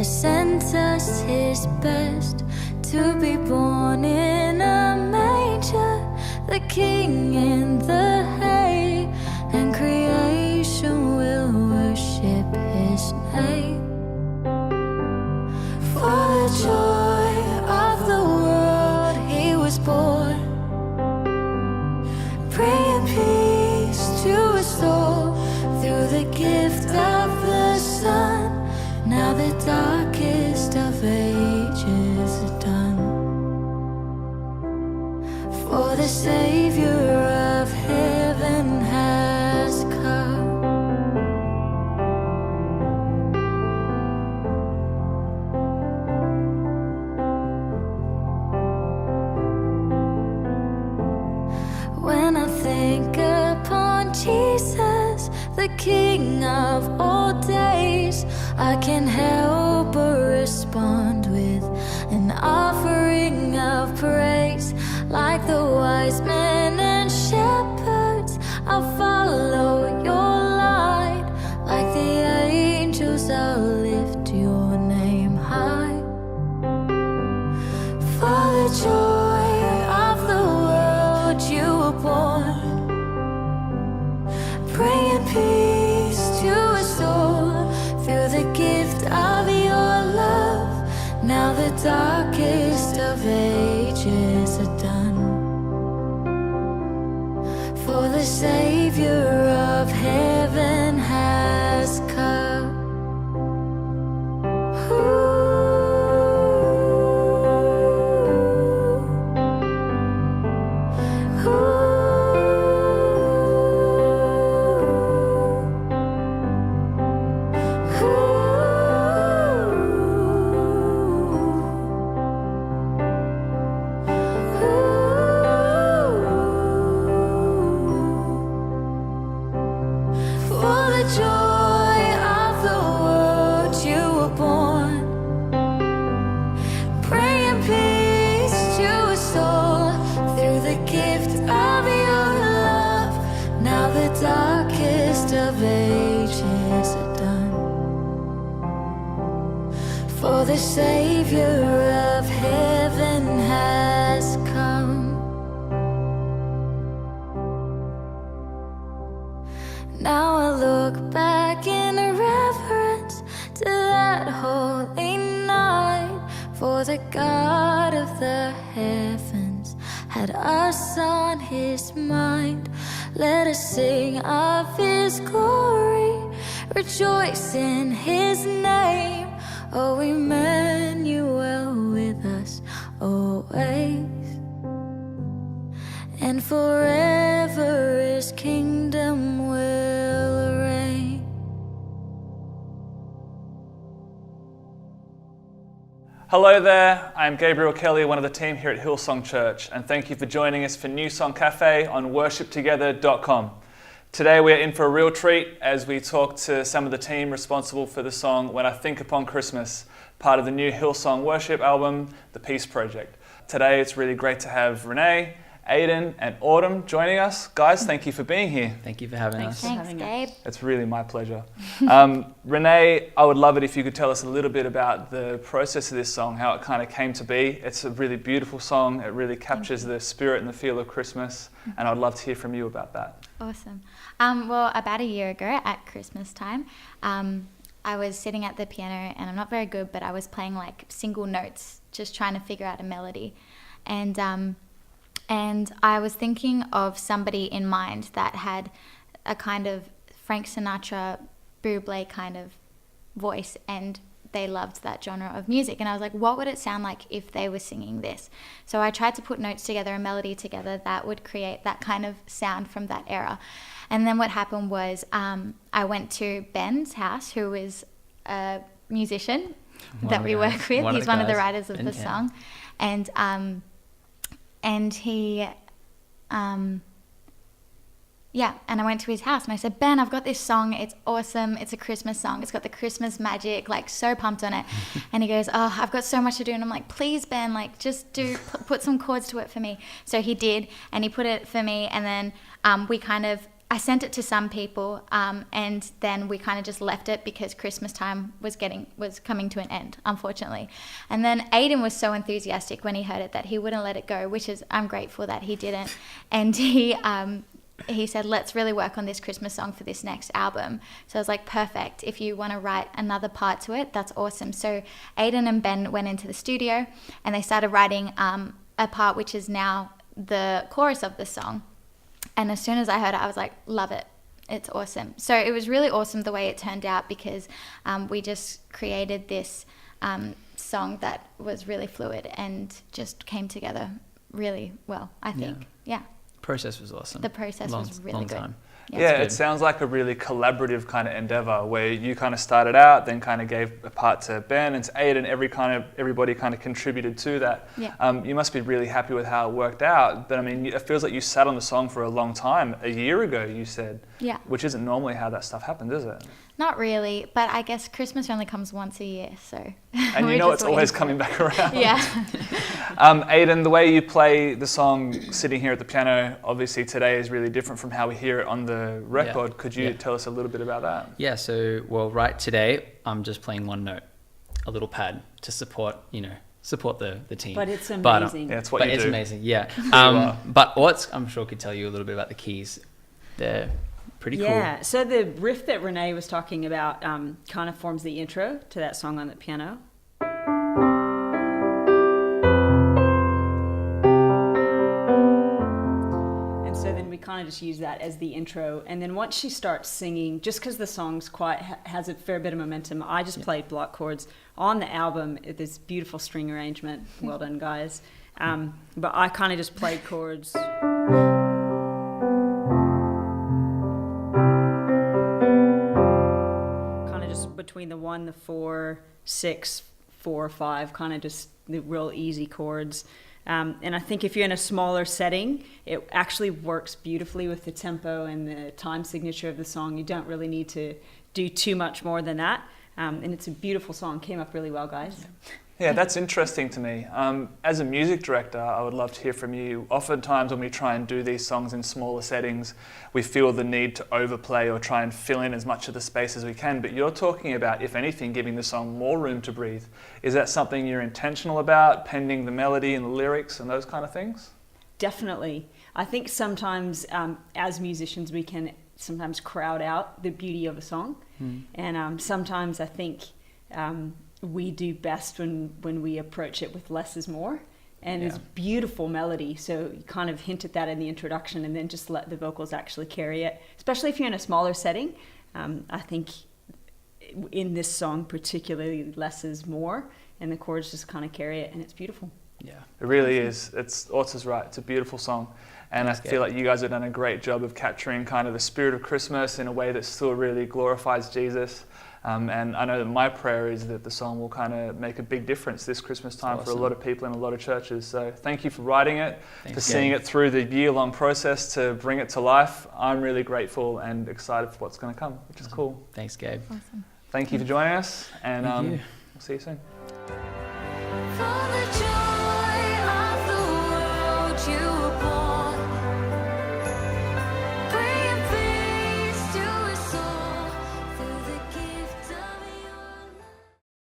has sent us his best, to be born in a manger, the king in the hay, and creation will worship his name. For the joy of the world he was born, bringing peace to us all through the gift of the Son. Now the darkest of ages are done. For the Savior of heaven has come. When I think upon Jesus, the King of all days, I can't help but respond with an offering of praise. Like the wise men and shepherds, I'll follow your light. Like the angels, I'll lift your name high. For the joy of the world you were born, bringing peace to us all through the gift of your love. Now the darkest of ages are done. For the Savior of heaven has come. For the joy of the world you were born, bringing peace to us all through the gift of your love. Now the darkest of ages are done. For the Savior of heaven has come. Now I look back in reverence to that holy night, for the God of the heavens had us on his mind. Let us sing of his glory, rejoice in his name. Oh, Emmanuel with us always, and forever his kingdom will reign. Hello there, I'm Gabriel Kelly, one of the team here at Hillsong Church, and thank you for joining us for New Song Cafe on worshiptogether.com. Today we are in for a real treat as we talk to some of the team responsible for the song When I Think Upon Christmas, part of the new Hillsong worship album, The Peace Project. Today it's really great to have Renee, Aiden and Autumn joining us. Guys, thank you for being here. Thank you for having us. Thanks, Gabe. It's really my pleasure. Renee, I would love it if you could tell us a little bit about the process of this song, how it kind of came to be. It's a really beautiful song. It really captures the spirit and the feel of Christmas, and I'd love to hear from you about that. Awesome. Well, about a year ago at Christmas time, I was sitting at the piano, and I'm not very good, but I was playing like single notes, just trying to figure out a melody. And I was thinking of somebody in mind that had a kind of Frank Sinatra, Bublé kind of voice, and they loved that genre of music. And I was like, what would it sound like if they were singing this? So I tried to put notes together, a melody together that would create that kind of sound from that era. And then what happened was I went to Ben's house, who is a musician that we work with. He's one of the writers of the song. And he, and I went to his house and I said, Ben, I've got this song. It's awesome. It's a Christmas song. It's got the Christmas magic, like so pumped on it. And he goes, oh, I've got so much to do. And I'm like, please, Ben, like just put some chords to it for me. So he did, and he put it for me. And then we kind of I sent it to some people, and then we kind of just left it because Christmas time was coming to an end, unfortunately. And then Aiden was so enthusiastic when he heard it that he wouldn't let it go, which is, I'm grateful that he didn't. And he said, let's really work on this Christmas song for this next album. So I was like, perfect. If you want to write another part to it, that's awesome. So Aiden and Ben went into the studio and they started writing a part which is now the chorus of the song. And as soon as I heard it, I was like, love it. It's awesome. So it was really awesome the way it turned out because we just created this song that was really fluid and just came together really well, I think. Yeah. Process was awesome. The process was really good. Time. Yeah, it sounds like a really collaborative kind of endeavor where you kind of started out, then kind of gave a part to Ben and to Aiden. Everybody kind of contributed to that. Yeah. You must be really happy with how it worked out. But I mean, it feels like you sat on the song for a long time. A year ago, you said. Yeah. Which isn't normally how that stuff happens, is it? Not really, but I guess Christmas only comes once a year, so. And you know it's always coming back around. Yeah. Aiden, the way you play the song sitting here at the piano, obviously today is really different from how we hear it on the record. Could you tell us a little bit about that? Yeah, so, right today, I'm just playing one note, a little pad to support the team. But it's amazing. Yeah, it's what you do. It's amazing, yeah. But I'm sure could tell you a little bit about the keys. They're pretty cool. Yeah, so the riff that Renee was talking about kind of forms the intro to that song on the piano. And so then we kind of just use that as the intro. And then once she starts singing, just because the song's has a fair bit of momentum, I just played block chords. On the album, this beautiful string arrangement. Well done, guys. But I kind of just played chords. Between the 1, the 4, 6, 4, 5, kind of just the real easy chords. And I think if you're in a smaller setting, it actually works beautifully with the tempo and the time signature of the song. You don't really need to do too much more than that. And it's a beautiful song. Came up really well, guys. Yeah, that's interesting to me. As a music director, I would love to hear from you. Oftentimes when we try and do these songs in smaller settings, we feel the need to overplay or try and fill in as much of the space as we can. But you're talking about, if anything, giving the song more room to breathe. Is that something you're intentional about, pending the melody and the lyrics and those kind of things? Definitely. I think sometimes as musicians, we can sometimes crowd out the beauty of a song. And sometimes I think we do best when we approach it with less is more. And it's beautiful melody, so you kind of hint at that in the introduction and then just let the vocals actually carry it, especially if you're in a smaller setting. I think in this song particularly, less is more, and the chords just kind of carry it, and it's beautiful. Yeah, it really is. Orta's right, it's a beautiful song. And I feel like you guys have done a great job of capturing kind of the spirit of Christmas in a way that still really glorifies Jesus. And I know that my prayer is that the song will kind of make a big difference this Christmas time for a lot of people in a lot of churches. So thank you for writing it, for seeing it through the year-long process to bring it to life. I'm really grateful and excited for what's going to come, which is cool. Thanks, Gabe. Awesome. Thank you for joining us, and we'll see you soon.